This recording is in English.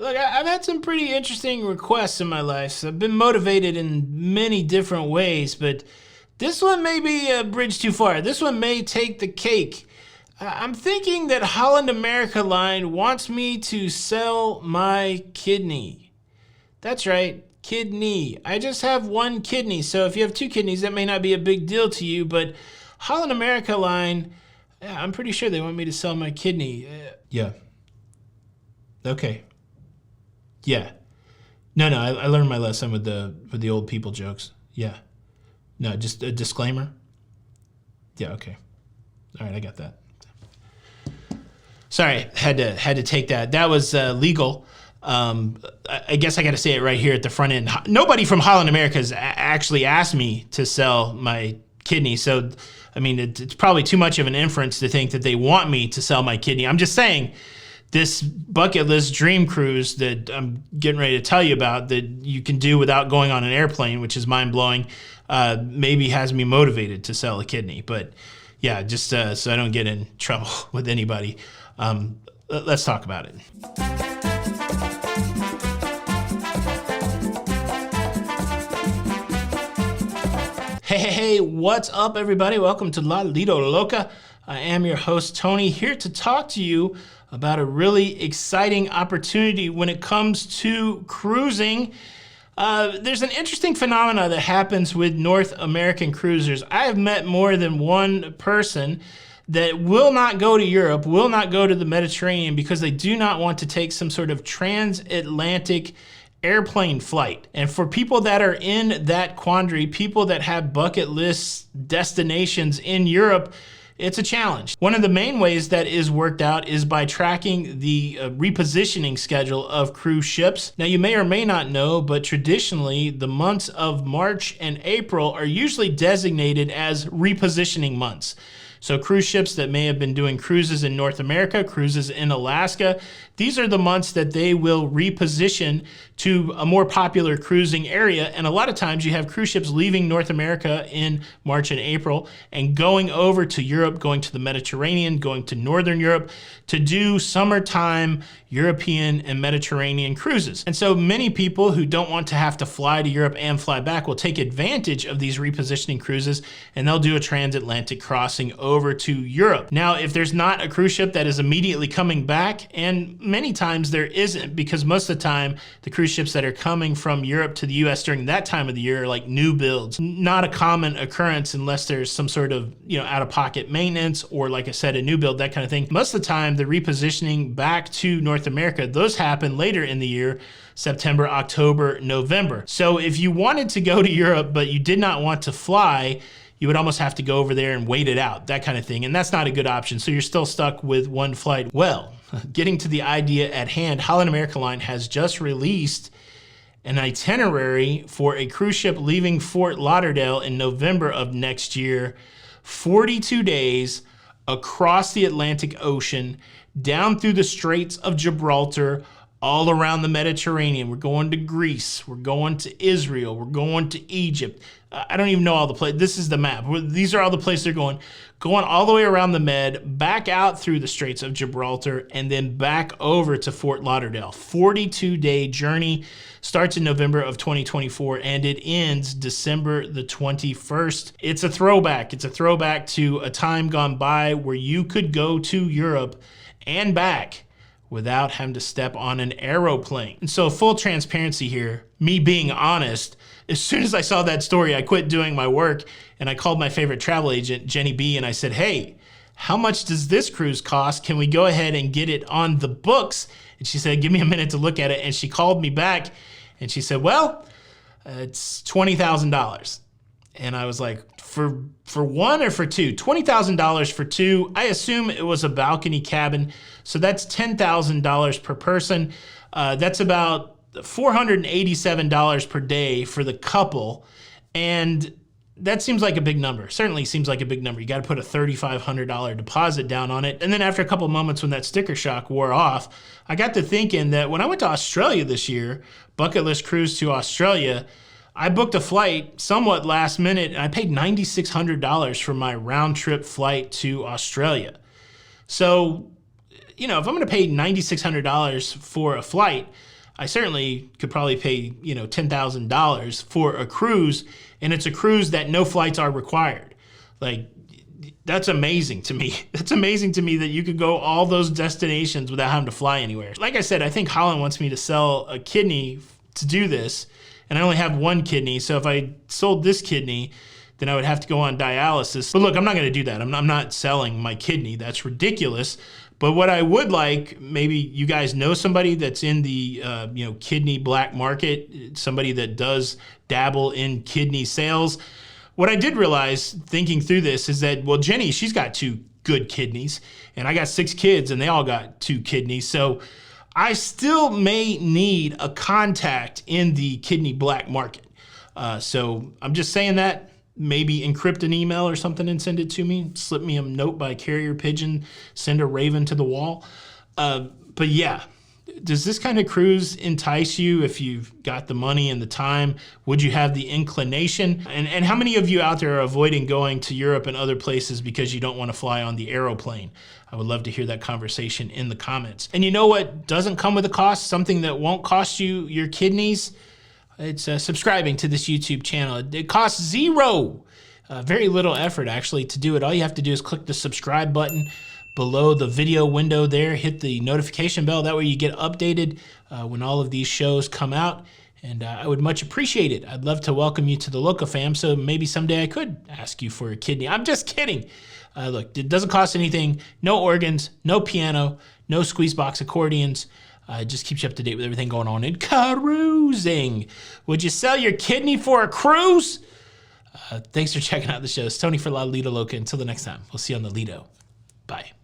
Look, I've had some pretty interesting requests in my life. So I've been motivated in many different ways, but this one may be a bridge too far. This one may take the cake. I'm thinking that Holland America Line wants me to sell my kidney. That's right, kidney. I just have one kidney, so if you have two kidneys, that may not be a big deal to you, but Holland America Line, yeah, I'm pretty sure they want me to sell my kidney. Yeah. Okay. Yeah. No, I learned my lesson with the old people jokes. Yeah. No, just a disclaimer. Yeah, okay. All right, I got that. Sorry, had to take that. That was legal. I guess I got to say it right here at the front end. Nobody from Holland America has actually asked me to sell my kidney, so I mean it's probably too much of an inference to think that they want me to sell my kidney. I'm just saying this bucket list dream cruise that I'm getting ready to tell you about that you can do without going on an airplane, which is mind blowing, maybe has me motivated to sell a kidney. But yeah, just so I don't get in trouble with anybody. Let's talk about it. Hey, what's up, everybody? Welcome to La Lido Loca. I am your host, Tony, here to talk to you about a really exciting opportunity when it comes to cruising. There's an interesting phenomena that happens with North American cruisers. I have met more than one person that will not go to Europe, will not go to the Mediterranean because they do not want to take some sort of transatlantic airplane flight. And for people that are in that quandary, people that have bucket list destinations in Europe, it's a challenge. One of the main ways that is worked out is by tracking the repositioning schedule of cruise ships. Now, you may or may not know, but traditionally, the months of March and April are usually designated as repositioning months. So cruise ships that may have been doing cruises in North America, cruises in Alaska, these are the months that they will reposition to a more popular cruising area. And a lot of times you have cruise ships leaving North America in March and April and going over to Europe, going to the Mediterranean, going to Northern Europe to do summertime European and Mediterranean cruises. And so many people who don't want to have to fly to Europe and fly back will take advantage of these repositioning cruises, and they'll do a transatlantic crossing over to Europe. Now, if there's not a cruise ship that is immediately coming back, and many times there isn't, because most of the time the cruise ships that are coming from Europe to the US during that time of the year are like new builds. Not a common occurrence unless there's some sort of, out-of-pocket maintenance or, like I said, a new build, that kind of thing. Most of the time, the repositioning back to North America, those happen later in the year, September, October, November. So if you wanted to go to Europe, but you did not want to fly, you would almost have to go over there and wait it out, that kind of thing. And that's not a good option. So you're still stuck with one flight. Well, getting to the idea at hand, Holland America Line has just released an itinerary for a cruise ship leaving Fort Lauderdale in November of next year, 42 days across the Atlantic Ocean, down through the Straits of Gibraltar, all around the Mediterranean. We're going to Greece, we're going to Israel, we're going to Egypt. I don't even know all the places. This is the map. These are all the places they're going all the way around the Med, back out through the Straits of Gibraltar, and then back over to Fort Lauderdale. 42-day journey, starts in November of 2024, and it ends December the 21st. It's a throwback. It's a throwback to a time gone by where you could go to Europe and back without having to step on an aeroplane. And so full transparency here, me being honest, as soon as I saw that story, I quit doing my work and I called my favorite travel agent, Jenny B, and I said, hey, how much does this cruise cost? Can we go ahead and get it on the books? And she said, give me a minute to look at it. And she called me back and she said, well, it's $20,000. And I was like, for one or for two? $20,000 for two. I assume it was a balcony cabin. So that's $10,000 per person. That's about $487 per day for the couple. And that seems like a big number. Certainly seems like a big number. You got to put a $3,500 deposit down on it. And then after a couple of moments when that sticker shock wore off, I got to thinking that when I went to Australia this year, bucket list cruise to Australia, I booked a flight somewhat last minute and I paid $9,600 for my round trip flight to Australia. So, if I'm going to pay $9,600 for a flight, I certainly could probably pay, $10,000 for a cruise, and it's a cruise that no flights are required. Like, that's amazing to me. That's amazing to me that you could go all those destinations without having to fly anywhere. Like I said, I think Holland wants me to sell a kidney to do this, and I only have one kidney, so if I sold this kidney, then I would have to go on dialysis. But look, I'm not gonna do that. I'm not selling my kidney. That's ridiculous. But what I would like, maybe you guys know somebody that's in the kidney black market, somebody that does dabble in kidney sales. What I did realize thinking through this is that, well, Jenny, she's got 2 good kidneys, and I got 6 kids and they all got 2 kidneys. So I still may need a contact in the kidney black market. So I'm just saying that. Maybe encrypt an email or something and send it to me. Slip me a note by carrier pigeon, send a raven to the wall. But yeah, does this kind of cruise entice you if you've got the money and the time? Would you have the inclination? And how many of you out there are avoiding going to Europe and other places because you don't want to fly on the aeroplane? I would love to hear that conversation in the comments. And you know what doesn't come with a cost? Something that won't cost you your kidneys? It's subscribing to this YouTube channel. It costs zero, very little effort actually to do it. All you have to do is click the subscribe button below the video window there, hit the notification bell. That way you get updated when all of these shows come out. And I would much appreciate it. I'd love to welcome you to the Loca fam, so maybe someday I could ask you for a kidney. I'm just kidding. Look, it doesn't cost anything. No organs, no piano, no squeeze box accordions. Just keeps you up to date with everything going on in cruising. Would you sell your kidney for a cruise? Thanks for checking out the show. It's Tony for La Lido Loca. Until the next time, we'll see you on the Lido. Bye.